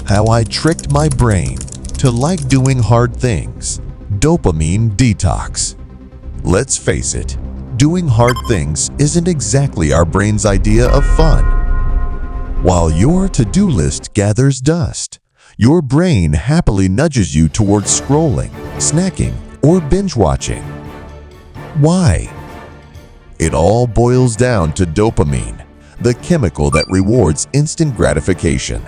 how I tricked my brain to like doing hard things. Dopamine detox. Let's face it, doing hard things isn't exactly our brain's idea of fun. While your to-do list gathers dust, your brain happily nudges you towards scrolling, snacking, or binge watching. Why? It all boils down to dopamine, the chemical that rewards instant gratification.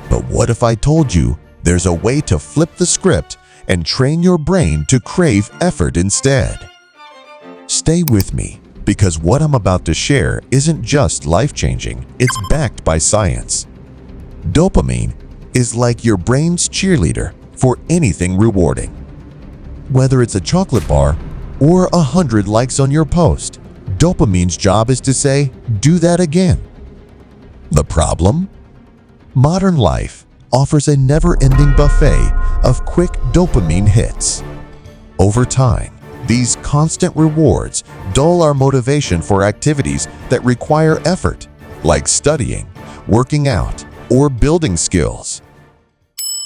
But what if I told you there's a way to flip the script and train your brain to crave effort instead? Stay with me, because what I'm about to share isn't just life-changing, it's backed by science. Dopamine is like your brain's cheerleader for anything rewarding. Whether it's a chocolate bar or 100 likes on your post, dopamine's job is to say, "Do that again." The problem? Modern life offers a never-ending buffet of quick dopamine hits. Over time, these constant rewards dull our motivation for activities that require effort, like studying, working out, or building skills.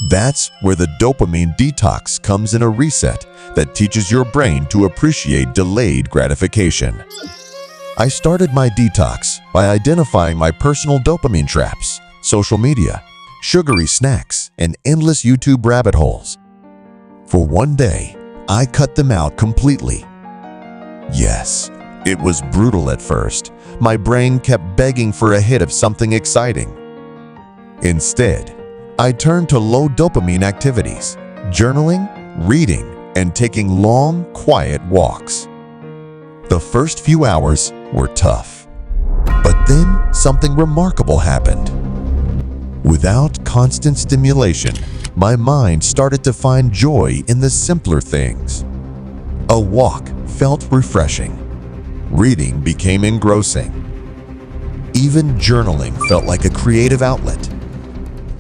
That's where the dopamine detox comes in, a reset that teaches your brain to appreciate delayed gratification. I started my detox by identifying my personal dopamine traps: social media, sugary snacks, and endless YouTube rabbit holes. For one day, I cut them out completely. Yes, it was brutal at first. My brain kept begging for a hit of something exciting. Instead, I turned to low dopamine activities: journaling, reading, and taking long, quiet walks. The first few hours were tough. But then something remarkable happened. Without constant stimulation, my mind started to find joy in the simpler things. A walk felt refreshing. Reading became engrossing. Even journaling felt like a creative outlet.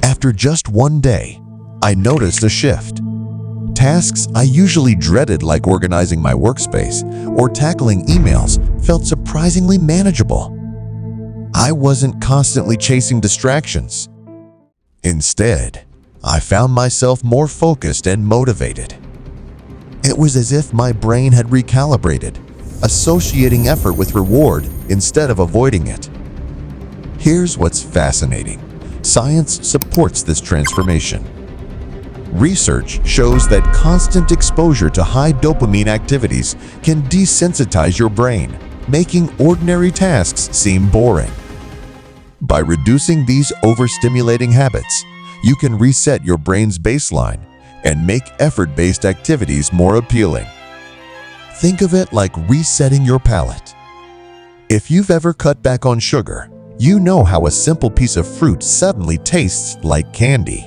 After just one day, I noticed a shift. Tasks I usually dreaded, like organizing my workspace or tackling emails, felt surprisingly manageable. I wasn't constantly chasing distractions. Instead, I found myself more focused and motivated. It was as if my brain had recalibrated, associating effort with reward instead of avoiding it. Here's what's fascinating. Science supports this transformation. Research shows that constant exposure to high dopamine activities can desensitize your brain, making ordinary tasks seem boring. By reducing these overstimulating habits, you can reset your brain's baseline and make effort-based activities more appealing. Think of it like resetting your palate. If you've ever cut back on sugar, you know how a simple piece of fruit suddenly tastes like candy.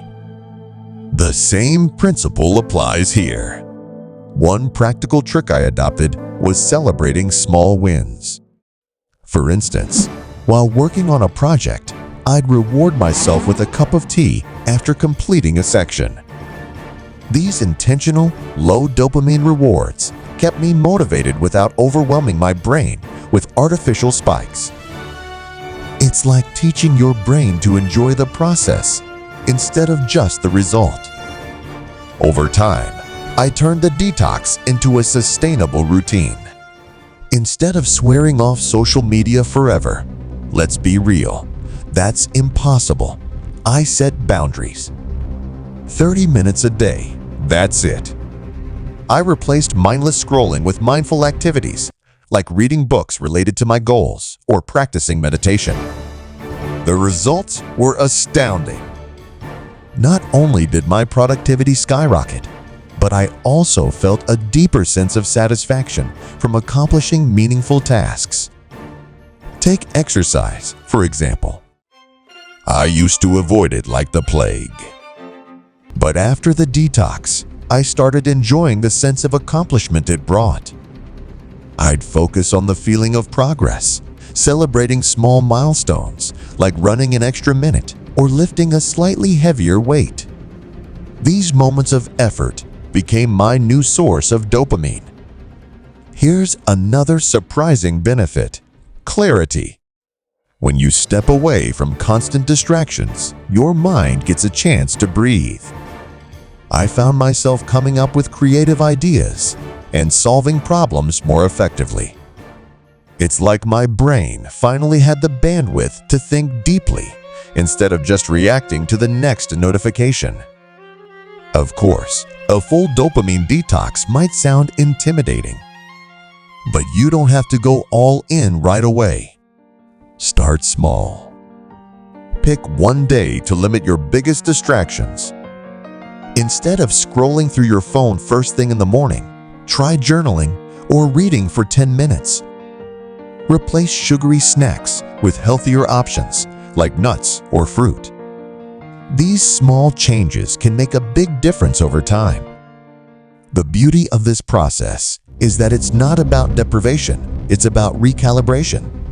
The same principle applies here. One practical trick I adopted was celebrating small wins. For instance, while working on a project, I'd reward myself with a cup of tea after completing a section. These intentional, low dopamine rewards kept me motivated without overwhelming my brain with artificial spikes. It's like teaching your brain to enjoy the process instead of just the result. Over time, I turned the detox into a sustainable routine. Instead of swearing off social media forever, let's be real, that's impossible. I set boundaries. 30 minutes a day, that's it. I replaced mindless scrolling with mindful activities, like reading books related to my goals or practicing meditation. The results were astounding. Not only did my productivity skyrocket, but I also felt a deeper sense of satisfaction from accomplishing meaningful tasks. Take exercise, for example. I used to avoid it like the plague. But after the detox, I started enjoying the sense of accomplishment it brought. I'd focus on the feeling of progress, celebrating small milestones like running an extra minute or lifting a slightly heavier weight. These moments of effort became my new source of dopamine. Here's another surprising benefit: clarity. When you step away from constant distractions, your mind gets a chance to breathe. I found myself coming up with creative ideas and solving problems more effectively. It's like my brain finally had the bandwidth to think deeply instead of just reacting to the next notification. Of course, a full dopamine detox might sound intimidating, but you don't have to go all in right away. Start small. Pick one day to limit your biggest distractions. Instead of scrolling through your phone first thing in the morning, try journaling or reading for 10 minutes. Replace sugary snacks with healthier options like nuts or fruit. These small changes can make a big difference over time. The beauty of this process is that it's not about deprivation, it's about recalibration.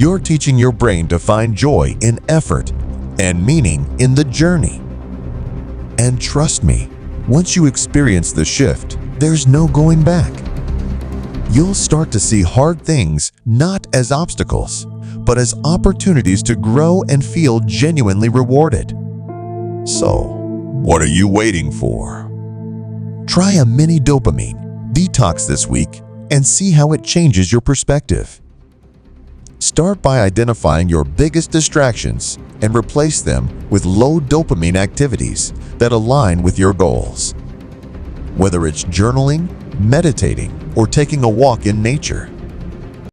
You're teaching your brain to find joy in effort and meaning in the journey. And trust me, once you experience the shift, there's no going back. You'll start to see hard things not as obstacles, but as opportunities to grow and feel genuinely rewarded. So, what are you waiting for? Try a mini dopamine detox this week and see how it changes your perspective. Start by identifying your biggest distractions and replace them with low dopamine activities that align with your goals. Whether it's journaling, meditating, or taking a walk in nature,